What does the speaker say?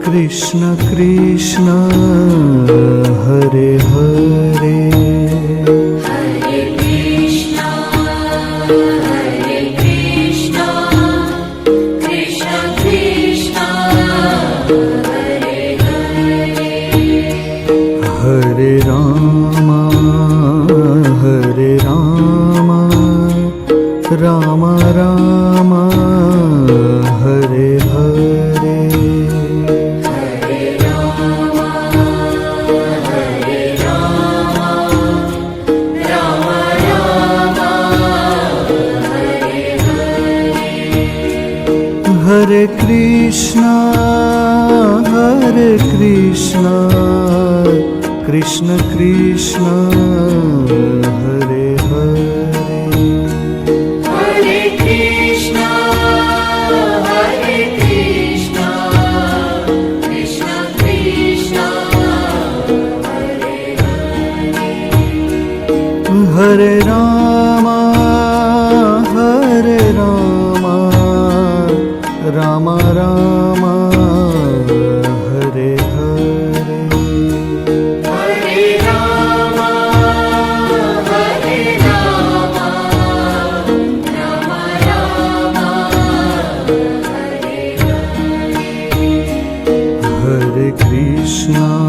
Krishna Krishna Hare Hare Hare Krishna Krishna Krishna Hare Hare Hare Rama Rama Rama Hare Hare Hare Krishna Krishna Krishna Hare Hare Hare Krishna Krishna Krishna Hare Hare Hare Rama Rama Rama Hare Hare Hare Rama Rama Rama Hare Hare Hare Krishna